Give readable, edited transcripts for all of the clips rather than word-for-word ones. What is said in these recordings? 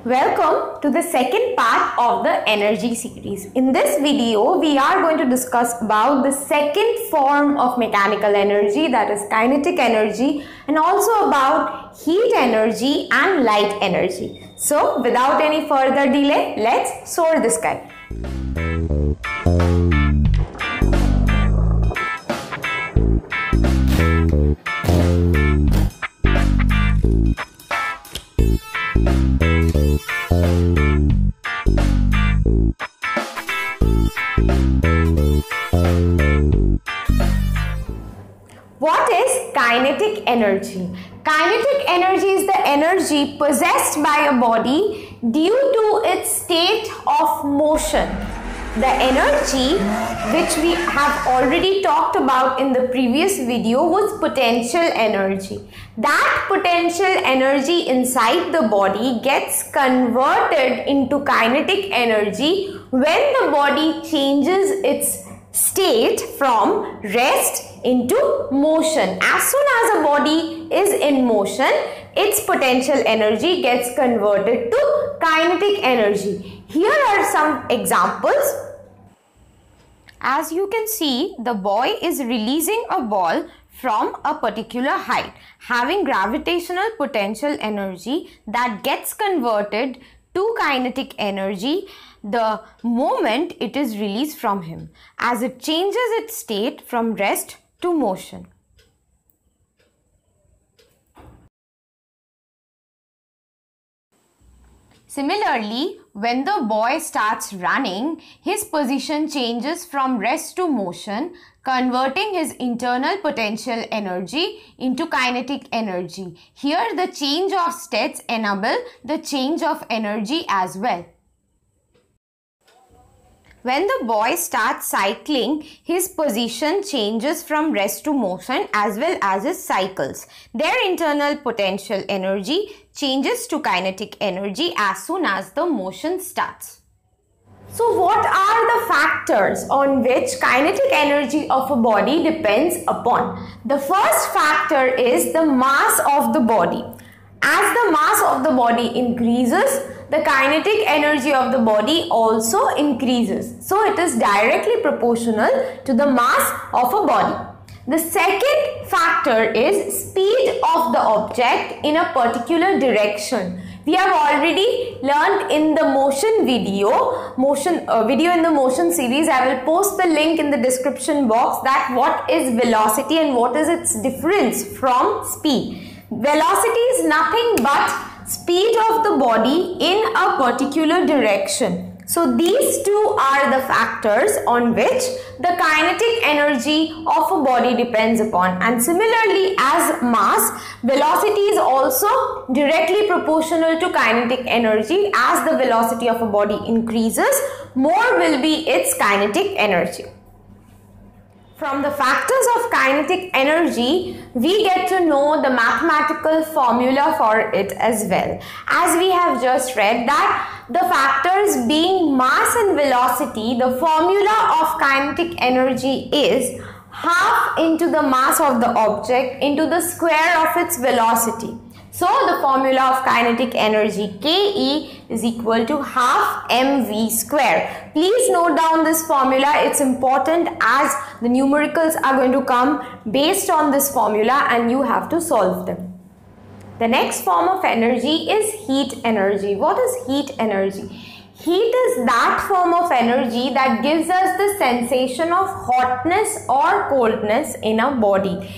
Welcome to the second part of the energy series. In this video, we are going to discuss about the second form of mechanical energy, that is kinetic energy, and also about heat energy and light energy. So, without any further delay, let's soar the sky. What is kinetic energy? Kinetic energy is the energy possessed by a body due to its state of motion. The energy which we have already talked about in the previous video was potential energy. That potential energy inside the body gets converted into kinetic energy when the body changes its state from rest into motion. As soon as a body is in motion, its potential energy gets converted to kinetic energy. Here are some examples. As you can see, the boy is releasing a ball from a particular height, having gravitational potential energy that gets converted to kinetic energy the moment it is released from him, as it changes its state from rest to motion. Similarly, when the boy starts running, his position changes from rest to motion, converting his internal potential energy into kinetic energy. Here, the change of states enable the change of energy as well. When the boy starts cycling, his position changes from rest to motion as well as his cycles. Their internal potential energy changes to kinetic energy as soon as the motion starts. So what are the factors on which kinetic energy of a body depends upon? The first factor is the mass of the body. As the mass of the body increases, the kinetic energy of the body also increases. So it is directly proportional to the mass of a body. The second factor is speed of the object in a particular direction. We have already learned in the motion video in the motion series. I will post the link in the description box that what is velocity and what is its difference from speed. Velocity is nothing but speed of the body in a particular direction. So these two are the factors on which the kinetic energy of a body depends upon. And similarly, as mass, velocity is also directly proportional to kinetic energy. As the velocity of a body increases, more will be its kinetic energy. From the factors of kinetic energy, we get to know the mathematical formula for it as well. As we have just read that the factors being mass and velocity, the formula of kinetic energy is half into the mass of the object into the square of its velocity. So the formula of kinetic energy Ke is equal to half mv square. Please note down this formula. It's important as the numericals are going to come based on this formula and you have to solve them. The next form of energy is heat energy. What is heat energy? Heat is that form of energy that gives us the sensation of hotness or coldness in a body.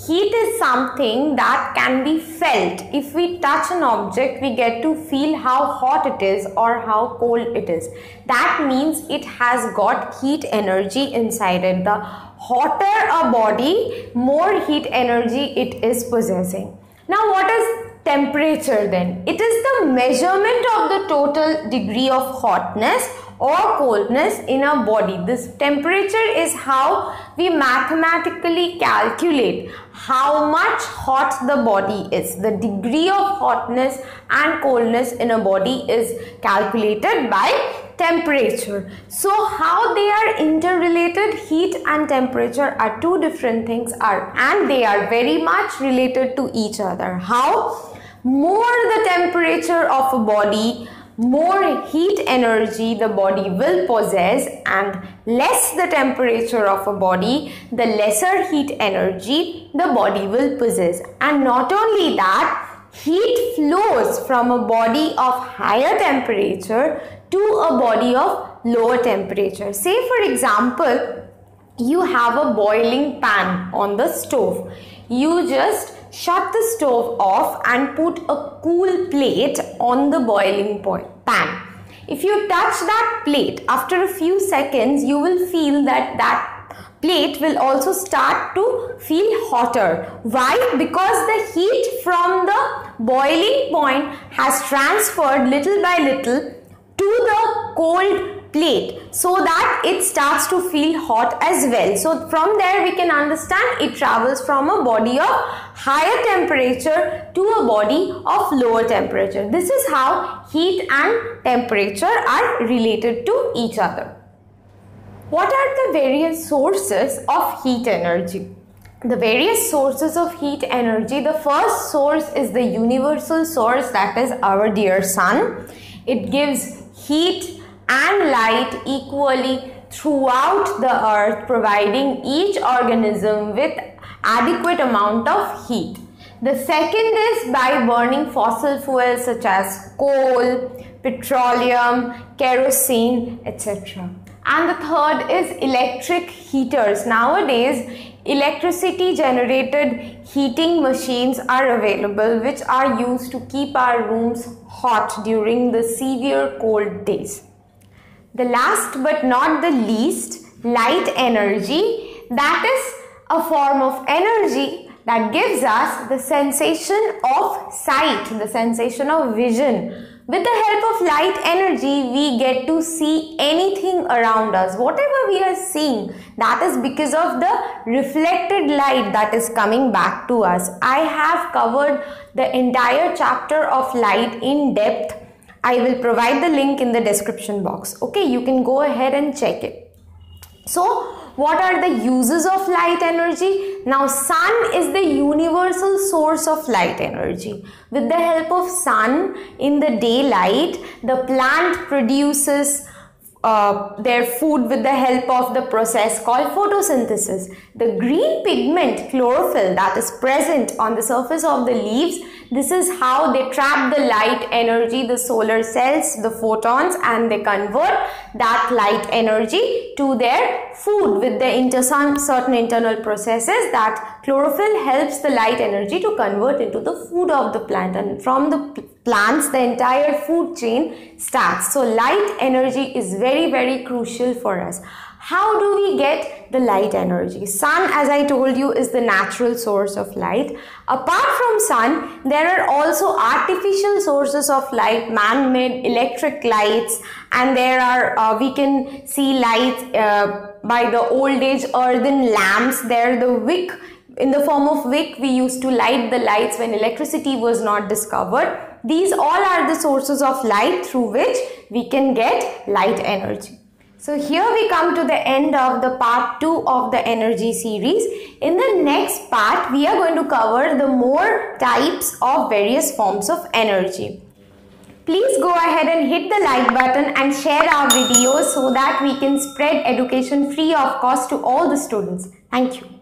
Heat is something that can be felt. If we touch an object, we get to feel how hot it is or how cold it is. That means it has got heat energy inside it. The hotter a body, more heat energy it is possessing. Now, what is temperature then? It is the measurement of the total degree of hotness or coldness in a body. This temperature is how we mathematically calculate how much hot the body is. The degree of hotness and coldness in a body is calculated by temperature. So how they are interrelated? Heat and temperature are two different things and they are very much related to each other. How? More the temperature of a body, more heat energy the body will possess, and less the temperature of a body, the lesser heat energy the body will possess. And not only that, heat flows from a body of higher temperature to a body of lower temperature. Say for example, you have a boiling pan on the stove. You just shut the stove off and put a cool plate on the boiling pan. If you touch that plate, after a few seconds, you will feel that plate will also start to feel hotter. Why? Because the heat from the boiling point has transferred little by little to the cold plate, so that it starts to feel hot as well. So from there we can understand it travels from a body of higher temperature to a body of lower temperature. This is how heat and temperature are related to each other. What are the various sources of heat energy? The various sources of heat energy, the first source is the universal source, that is our dear sun. It gives heat and light equally throughout the earth, providing each organism with adequate amount of heat. The second is by burning fossil fuels such as coal, petroleum, kerosene, etc. And the third is electric heaters. Nowadays, electricity generated heating machines are available, which are used to keep our rooms hot during the severe cold days. The last but not the least, light energy, that is a form of energy that gives us the sensation of sight, the sensation of vision. With the help of light energy, we get to see anything around us. Whatever we are seeing, that is because of the reflected light that is coming back to us. I have covered the entire chapter of light in depth. I will provide the link in the description box. Okay, you can go ahead and check it. So, what are the uses of light energy? Now, sun is the universal source of light energy. With the help of sun in the daylight, the plant produces their food with the help of the process called photosynthesis. The green pigment chlorophyll that is present on the surface of the leaves, this is how they trap the light energy, the solar cells, the photons, and they convert that light energy to their food with the certain internal processes. That chlorophyll helps the light energy to convert into the food of the plant, and from the plants the entire food chain starts. So light energy is very, very crucial for us. How do we get the light energy? Sun, as I told you, is the natural source of light. Apart from sun, there are also artificial sources of light, man-made electric lights, and there are, we can see lights by the old age earthen lamps. There are the wick, in the form of wick we used to light the lights when electricity was not discovered. These all are the sources of light through which we can get light energy. So here we come to the end of the part 2 of the energy series. In the next part, we are going to cover the more types of various forms of energy. Please go ahead and hit the like button and share our videos so that we can spread education free of cost to all the students. Thank you.